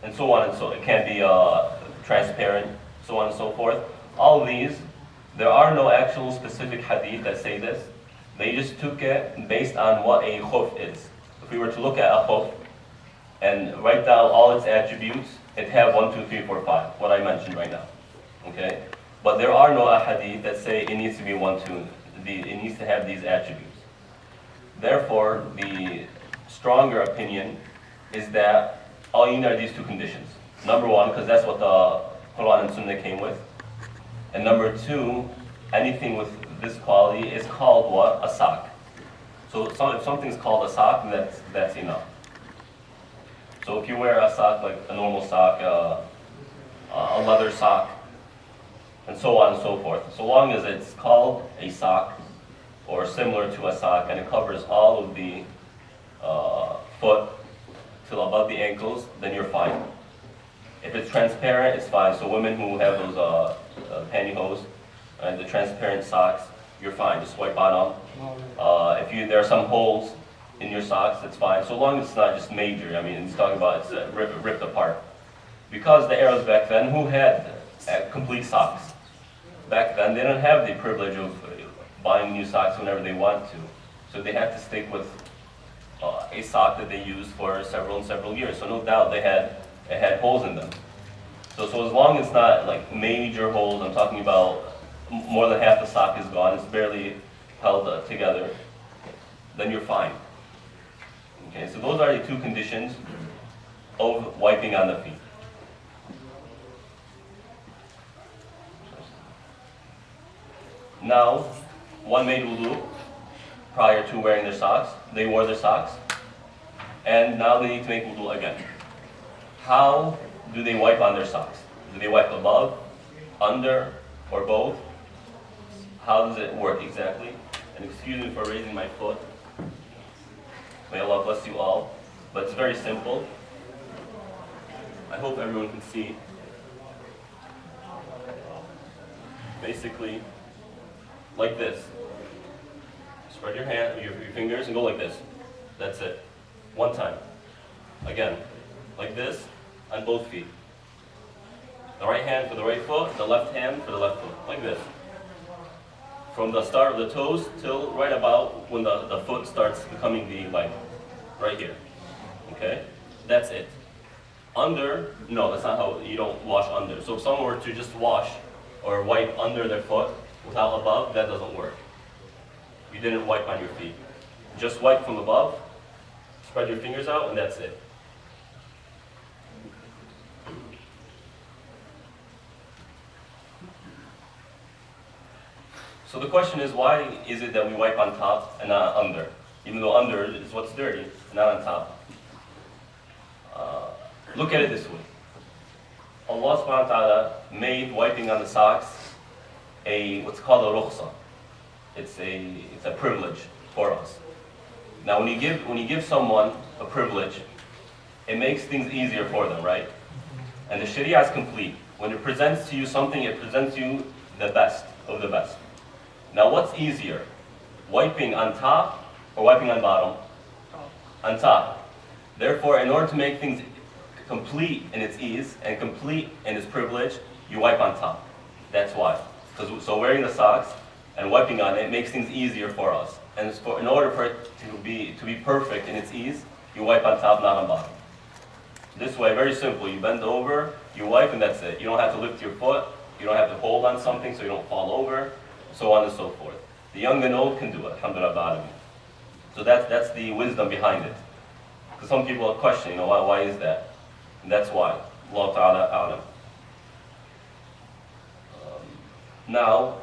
and so on and so. It can't be transparent, so on and so forth. All of these, there are no actual specific hadith that say this. They just took it based on what a khuf is. If we were to look at a khuf and write down all its attributes, it'd have 1, 2, 3, 4, 5, what I mentioned right now. Okay? But there are no ahadith that say it needs to be 1, 2, it needs to have these attributes. Therefore, the stronger opinion is that all you need are these two conditions. Number one, because that's what the Quran and Sunnah came with. And number two, anything with this quality is called what? A sock. So if something's called a sock, that's enough. So if you wear a sock, like a normal sock, a leather sock, and so on and so forth, so long as it's called a sock or similar to a sock and it covers all of the foot till above the ankles, then you're fine. If it's transparent, it's fine. So women who have those pantyhose, the transparent socks, you're fine. Just wipe on them. If there are some holes in your socks, it's fine. So long as it's not just major. I mean, it's talking about it's ripped apart. Because the Arabs back then, who had complete socks? Back then, they didn't have the privilege of buying new socks whenever they want to. So they had to stick with a sock that they used for several years. So no doubt it had holes in them. So as long as it's not like major holes, I'm talking about more than half the sock is gone, it's barely held together, then you're fine. Okay, so those are the two conditions of wiping on the feet. Now, one made wudu prior to wearing their socks. They wore their socks, and now they need to make wudu again. How do they wipe on their socks? Do they wipe above, under, or both? How does it work exactly? And excuse me for raising my foot. May Allah bless you all. But it's very simple. I hope everyone can see. Basically, like this. Spread your hand, your fingers, and go like this. That's it. One time. Again, like this on both feet. The right hand for the right foot, the left hand for the left foot. Like this. From the start of the toes till right about when the foot starts becoming the leg. Right here. Okay? That's it. Under, no, that's not how, you don't wash under. So if someone were to just wash or wipe under their foot without above, that doesn't work. You didn't wipe on your feet. Just wipe from above, spread your fingers out, and that's it. So the question is, why is it that we wipe on top and not under? Even though under is what's dirty, not on top. Look at it this way. Allah subhanahu wa ta'ala made wiping on the socks what's called a rukhsa. It's a privilege for us. Now when you give someone a privilege, it makes things easier for them, right? And the Sharia is complete. When it presents to you something, it presents you the best of the best. Now what's easier? Wiping on top or wiping on bottom? On top. Therefore, in order to make things complete in its ease and complete in its privilege, you wipe on top. That's why. So wearing the socks and wiping on it makes things easier for us. And in order for it to be perfect in its ease, you wipe on top, not on bottom. This way, very simple. You bend over, you wipe, and that's it. You don't have to lift your foot. You don't have to hold on something so you don't fall over, so on and so forth. The young and old can do it, alhamdulillah. So that's the wisdom behind it. Because some people are questioning, why is that? And that's why. Allah Ta'ala a'lam. Now,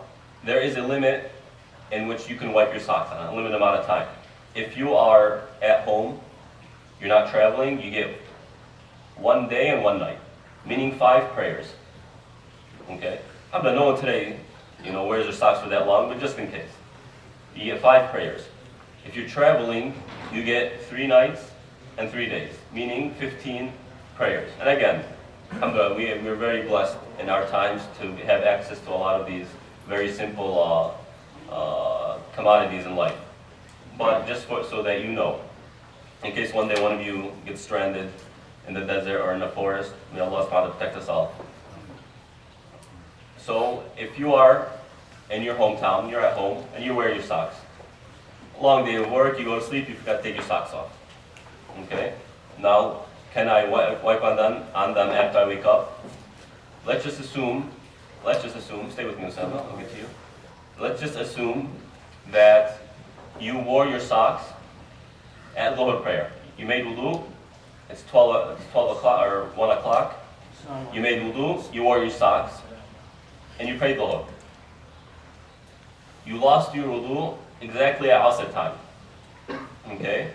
there is a limit in which you can wipe your socks on, a limited amount of time. If you are at home, you're not traveling, you get 1 day and 1 night, meaning 5 prayers. Okay? Alhamdulillah, no one today, wears their socks for that long, but just in case. You get 5 prayers. If you're traveling, you get 3 nights and 3 days, meaning 15 prayers. And again, alhamdulillah, we're very blessed in our times to have access to a lot of these very simple commodities in life. But just so that you know, in case one day one of you gets stranded in the desert or in the forest. May Allah subhanahu wa ta'ala protect us all. So if you are in your hometown, you're at home, and you wear your socks. Long day of work, you go to sleep, you forgot to take your socks off. Okay? Now, can I wipe on them after I wake up? Let's just assume, stay with me, Osama, I'll get to you. Let's just assume that you wore your socks at Dhuhr prayer. You made wudu, it's 12 o'clock or 1 o'clock. You made wudu, you wore your socks, and you prayed Dhuhr. You lost your wudu exactly at Asr time. Okay?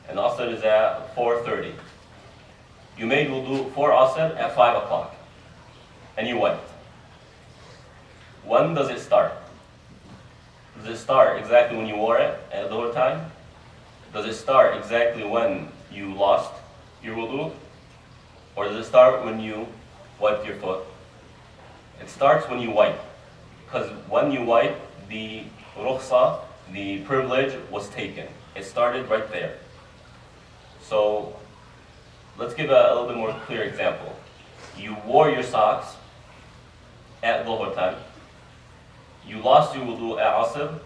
And Asr is at 4:30. You made wudu for Asr at 5 o'clock. And you wiped. When does it start? Does it start exactly when you wore it at Dhuhr time? Does it start exactly when you lost your wudu? Or does it start when you wiped your foot? It starts when you wipe. Because when you wipe, the rukhsa, the privilege, was taken. It started right there. So let's give a little bit more clear example. You wore your socks at Dhuhr time. You lost your wudu at Asr.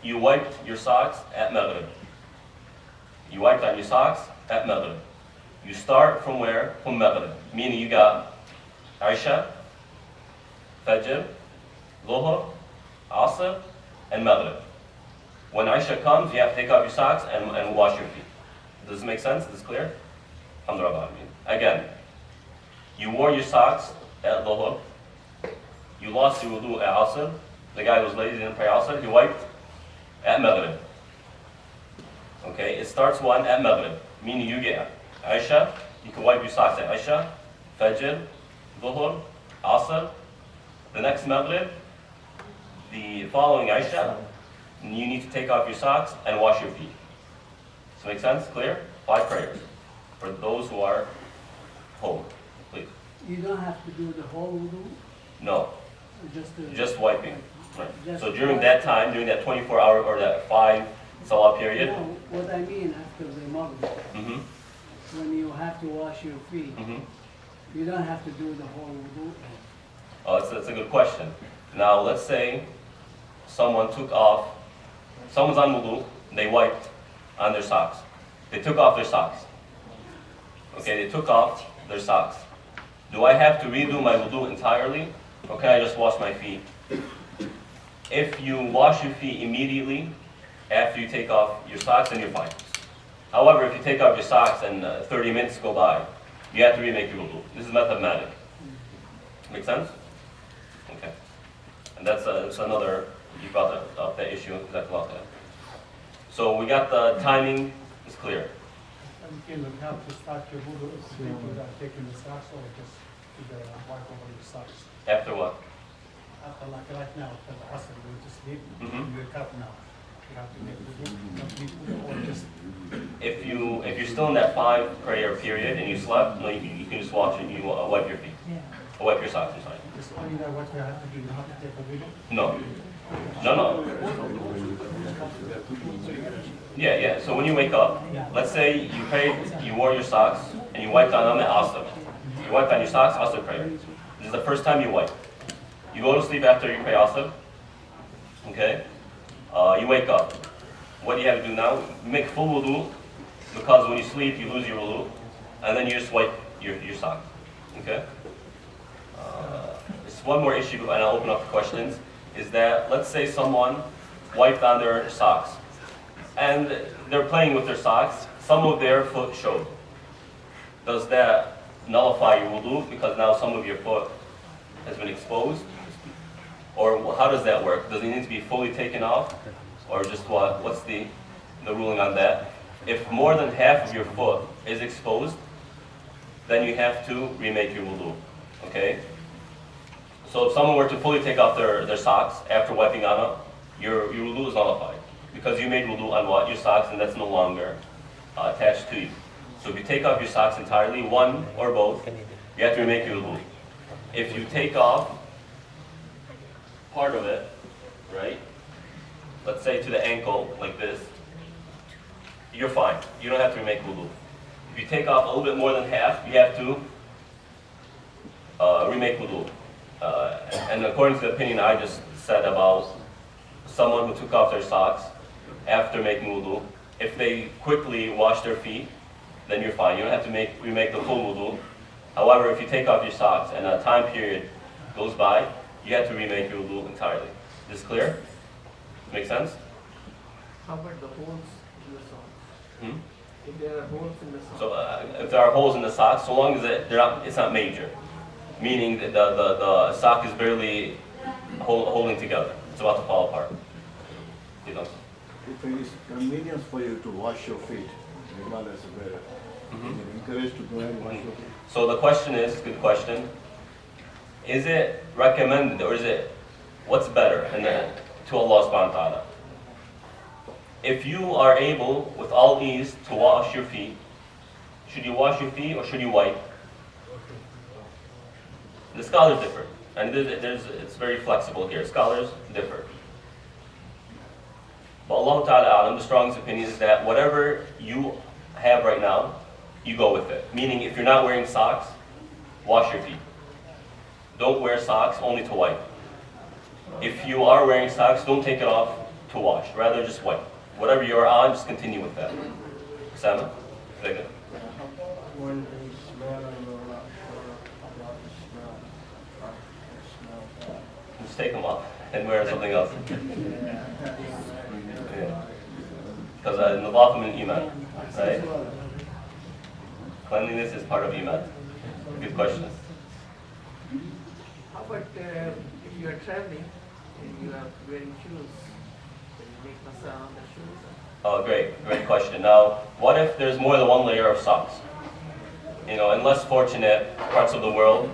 You wiped your socks at Maghrib. You wiped on your socks at Maghrib. You start from where? From Maghrib. Meaning you got Isha, Fajr, Dhuhr, Asr, and Maghrib. When Isha comes, you have to take off your socks and wash your feet. Does this make sense? Is this clear? Alhamdulillah. Again, you wore your socks at Dhuhr. You lost your wudu at Asr. The guy was lazy and didn't pray Asr. He wiped at Maghrib. Okay, it starts one at Maghrib, meaning you get Isha. You can wipe your socks at Isha, Fajr, Dhuhr, Asr. The next Maghrib, the following Isha, you need to take off your socks and wash your feet. Does that make sense? Clear? 5 prayers for those who are home. Please. You don't have to do the whole wudu? No. Just wiping. Right. Just So during that time, during that 24-hour or that 5 salah period. No, what I mean after the Maghrib, when you have to wash your feet, you don't have to do the whole wudu? Oh, that's a good question. Now, let's say someone's on wudu, they wiped on their socks. They took off their socks. Okay, they took off their socks. Do I have to redo my wudu entirely, or can I just wash my feet? If you wash your feet immediately after you take off your socks, then you're fine. However, if you take off your socks and 30 minutes go by, you have to remake your wudu. This is mathematic. Make sense? Okay. And that's another, you brought up that issue, exactly like that. So we got the timing, it's clear. You can have to start your wudu without taking the socks, or just do the wipe over your socks. After what? After, like right now, after the Asr, you go to sleep, you wake up now. You have to make wudu, complete wudu, or just... If you're still in that 5 prayer period and you slept, no, you can just wash it, you wipe your feet. Yeah. Or wipe your socks, I'm sorry. Just only that what you have to do, you have to take a wudu. No. No. Yeah. So when you wake up, let's say you prayed, you wore your socks, and you wiped on them at Asr. You wiped on your socks, Asr prayer. This is the first time you wipe. You go to sleep after you pray Asr. Okay? You wake up. What do you have to do now? You make full wudu, because when you sleep, you lose your wudu, and then you just wipe your socks. Okay? There's one more issue, and I'll open up the questions, is that let's say someone wiped on their socks, and they're playing with their socks, some of their foot showed. Does that nullify your wudu, because now some of your foot has been exposed? Or how does that work? Does it need to be fully taken off? Or just what? What's the ruling on that? If more than half of your foot is exposed, then you have to remake your wudu. Okay? So if someone were to fully take off their socks after wiping on them, your wudu is nullified. Because you made wudu on what? Your socks, and that's no longer attached to you. So if you take off your socks entirely, one or both, you have to remake your wudu. If you take off part of it, right? Let's say to the ankle, like this, you're fine. You don't have to remake wudu. If you take off a little bit more than half, you have to remake wudu. And according to the opinion I just said about someone who took off their socks after making wudu, if they quickly wash their feet, then you're fine. You don't have to remake the full wudu. However, if you take off your socks and a time period goes by, you have to remake your wudu entirely. Is this clear? Make sense? How about the holes in the socks? If there are holes in the socks. So if there are holes in the socks, so long as it's not major, meaning that the sock is barely holding together. It's about to fall apart. You know? If it is convenience for you to wash your feet, Himalayas is better. You're encouraged to go and wash your feet. So the question is, good question, is it recommended or is it, what's better to Allah subhanahu wa ta'ala? If you are able, with all ease, to wash your feet, should you wash your feet or should you wipe? The scholars differ, and it's very flexible here. Scholars differ. But Allah Ta'ala A'lam, the strongest opinion is that whatever you have right now, you go with it. Meaning, if you're not wearing socks, wash your feet. Don't wear socks, only to wipe. If you are wearing socks, don't take it off to wash. Rather, just wipe. Whatever you're on, just continue with that. Sama? Second. When they smell and you're not sure about the smell. Just take them off and wear something else. Because in the bottom of Iman, right? Cleanliness is part of Iman. Good question. How about if you are traveling and you are wearing shoes, can you make masa on the shoes? Oh, great question. Now, what if there's more than one layer of socks? You know, in less fortunate parts of the world,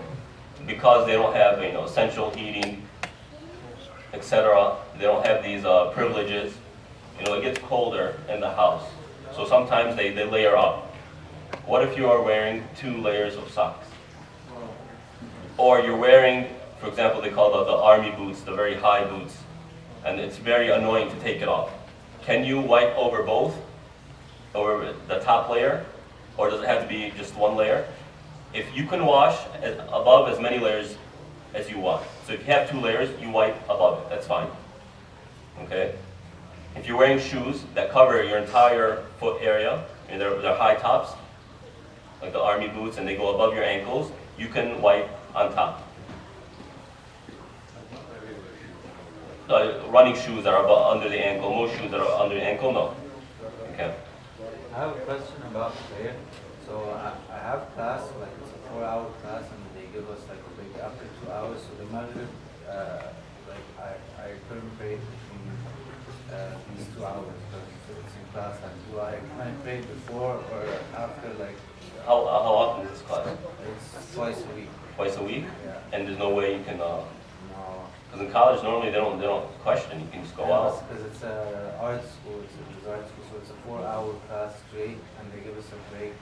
because they don't have, essential heating, etc., they don't have these privileges. It gets colder in the house. So sometimes they layer up. What if you are wearing 2 layers of socks? Or you're wearing, for example, they call the army boots, the very high boots, and it's very annoying to take it off. Can you wipe over both, over the top layer, or does it have to be just one layer? If you can wash above as many layers as you want. So if you have 2 layers, you wipe above it, that's fine. Okay? If you're wearing shoes that cover your entire foot area, and they're high tops, like the army boots, and they go above your ankles, you can wipe on top. Running shoes that are under the ankle, most shoes that are under the ankle, no. Okay. I have a question about prayer. So I have class, like it's a 4-hour class, and they give us like a break after 2 hours. So the Maghrib, I couldn't pray between these 2 hours because it's in class. And can I pray before or after? Like How often is this class? it's twice a week. Twice a week? Yeah. And there's no way you can. No. Because in college normally they don't question. You can just go out. Because it's an art school. It's a art school, so it's a 4-hour class straight, and they give us a break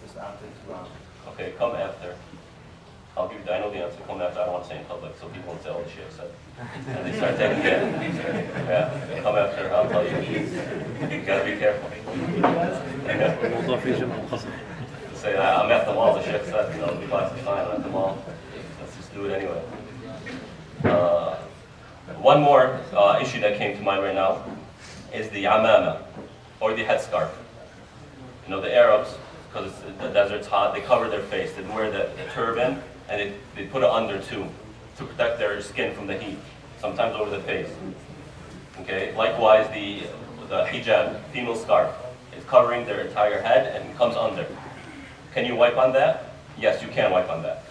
just after 2 hours. Okay, come after. I'll give you. I know the answer. Come after. I don't want to say in public, so people won't say, "Oh, the shit said." And they start taking it. Yeah, come after. I'll tell you. You gotta be careful. الموضوع فيه جمع وقصر. Say, I'm at the mall. The shit said, the class is fine. I'm at the mall. Let's just do it anyway. One more issue that came to mind right now is the amama, or the headscarf. The Arabs, because the desert's hot, they cover their face. They wear the turban, and they put it under too, to protect their skin from the heat, sometimes over the face. Okay. Likewise, the hijab, female scarf, is covering their entire head and comes under. Can you wipe on that? Yes, you can wipe on that.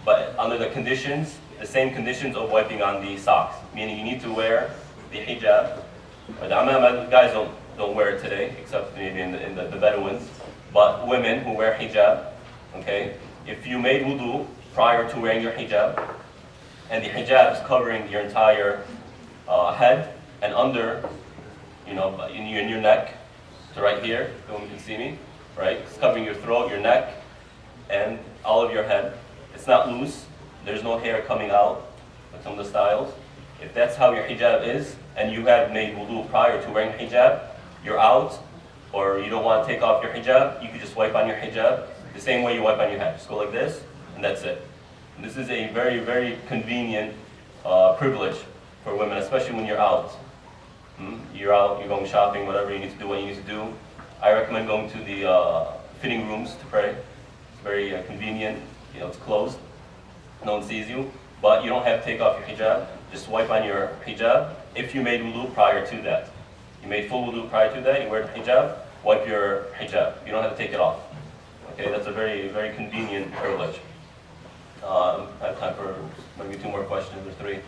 But under the conditions, the same conditions of wiping on the socks, meaning you need to wear the hijab, or the amama. Guys don't wear it today, except maybe in the Bedouins, but women who wear hijab, okay, if you made wudu prior to wearing your hijab, and the hijab is covering your entire head and under, in your neck, so right here, no one can see me, right, it's covering your throat, your neck, and all of your head. It's not loose. There's no hair coming out, like some of the styles. If that's how your hijab is, and you have made wudu prior to wearing hijab, you're out, or you don't want to take off your hijab, you could just wipe on your hijab the same way you wipe on your head. Just go like this, and that's it. And this is a very, very convenient privilege for women, especially when you're out. You're out, you're going shopping, whatever you need to do, what you need to do. I recommend going to the fitting rooms to pray. It's very convenient. You know, it's closed. No one sees you, but you don't have to take off your hijab. Just wipe on your hijab. If you made wudu prior to that, you made full wudu prior to that, you wear the hijab, wipe your hijab. You don't have to take it off. Okay, that's a very, very convenient privilege. I have time for maybe 2 more questions or 3.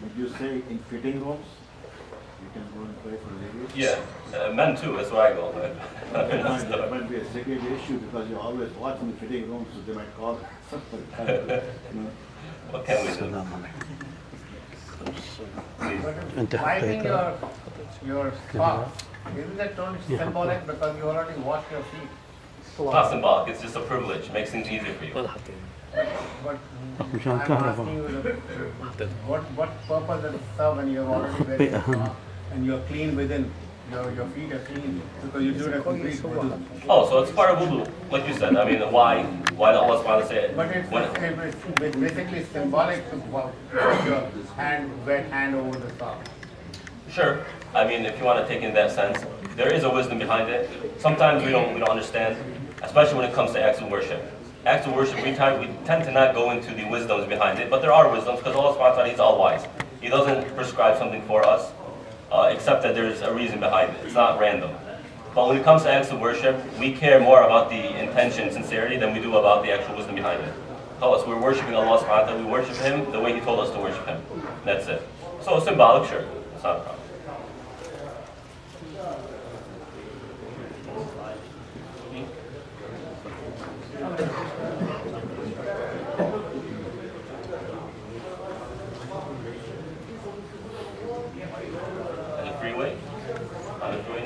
Would you say in fitting rooms, you can go and pray for ladies? Yeah, men too, that's where I go. That might be a second issue because you're always watching the fitting rooms, so they might call something. What can we do? Wiping your socks, isn't that totally symbolic because you already washed your feet? It's not symbolic, it's just a privilege. It makes things easier for you. But I'm asking you, what purpose does it serve when you're already wearing your socks and you're clean within? Your feet are clean because you do a complete wudu. Oh, so it's part of wudu, like you said. I mean, why the Allah subhanahu say it? But it's basically symbolic to put your wet hand over the sock. Sure. I mean, if you want to take it in that sense, there is a wisdom behind it. Sometimes we don't understand, especially when it comes to acts of worship. Acts of worship, we tend to not go into the wisdoms behind it, but there are wisdoms because Allah subhanahu wa ta'ala is all wise. He doesn't prescribe something for us, except that there's a reason behind it. It's not random. But when it comes to acts of worship, we care more about the intention, sincerity, than we do about the actual wisdom behind it. Tell us, we're worshiping Allah subhanahu wa ta'ala, we worship Him the way He told us to worship Him. That's it. So symbolic, sure. It's not a problem.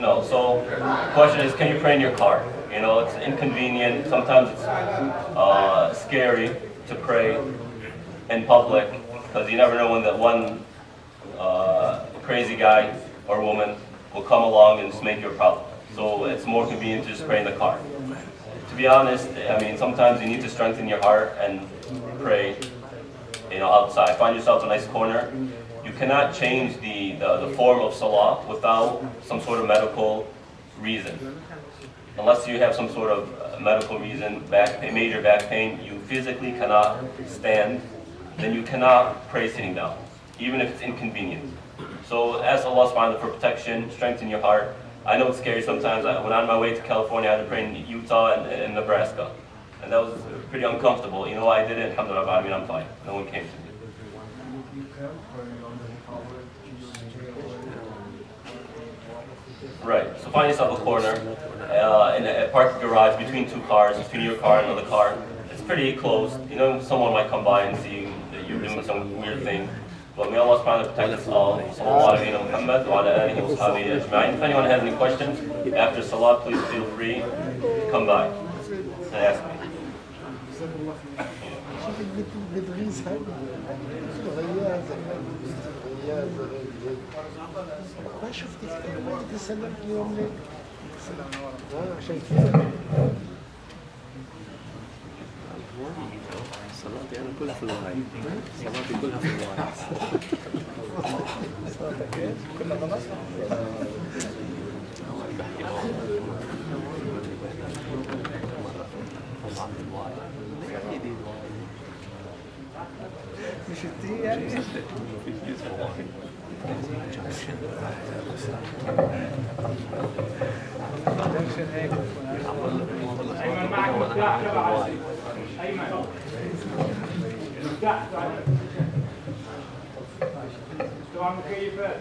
No. So the question is, can you pray in your car? You know, it's inconvenient. Sometimes it's scary to pray in public because you never know when that one crazy guy or woman will come along and just make you a problem. So it's more convenient to just pray in the car. To be honest, I mean, sometimes you need to strengthen your heart and pray, you know, outside. Find yourself a nice corner. You cannot change the form of salah without some sort of medical reason. Unless you have some sort of medical reason, major back pain, you physically cannot stand, then you cannot pray sitting down, even if it's inconvenient. So ask Allah subhanahu wa ta'ala for protection, strengthen your heart. I know it's scary sometimes. When on my way to California, I had to pray in Utah and Nebraska. And that was pretty uncomfortable. You know why I did it? Alhamdulillah, I mean, I'm fine. No one came to me. Right, so find yourself a corner in a parked garage between 2 cars, between your car and another car. It's pretty close. You know, someone might come by and see that you're doing some weird thing. But may Allah subhanahu wa ta'ala protect us all. Sallallahu alayhi wa Muhammad wa ala alihi wa sahbihi ajma'in. If anyone has any questions after salah, please feel free to come by and ask me. ما شفت تسلمت اليوم ليه؟ عشان كذا صلاتي أنا كلها في الوعي صلاتي كلها في الوعي صلاتك إيه؟ كلها خلاص؟ مش التي يعني؟ أيمن معك مفتاح تبع أيمن مفتاح تبع مكيفات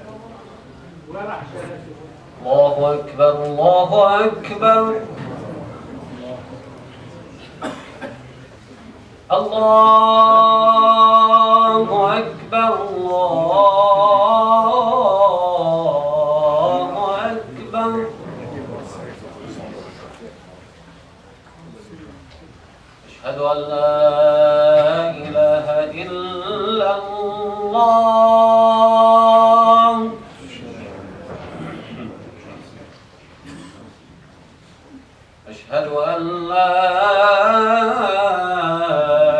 ولا راح الله أكبر الله أكبر الله أكبر الله أكبر أشهد أن لا إله إلا الله أشهد أن لا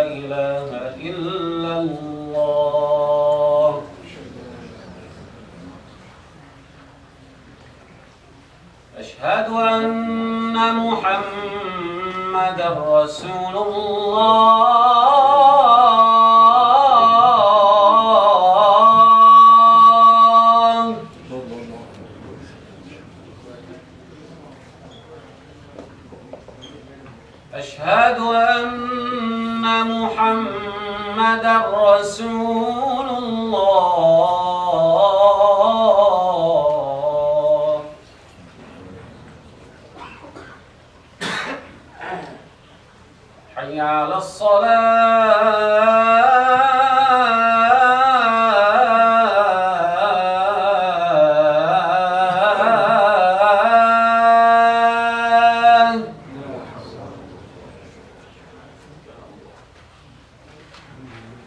إله إلا الله أشهد أن محمدا رسول الله أشهد أن محمدا رسول الله حي على الصلاة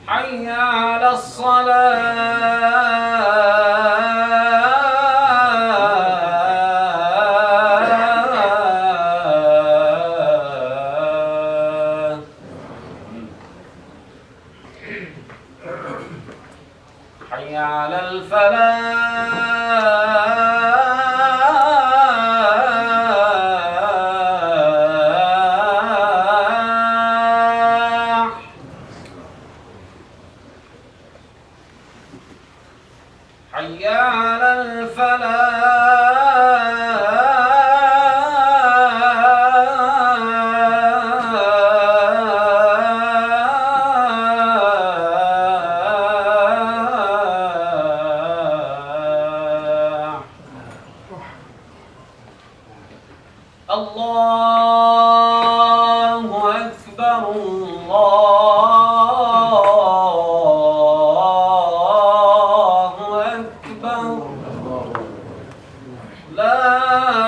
حي على الصلاة حي على الفلاح حي على الفلاح الله أكبر الله أكبر لا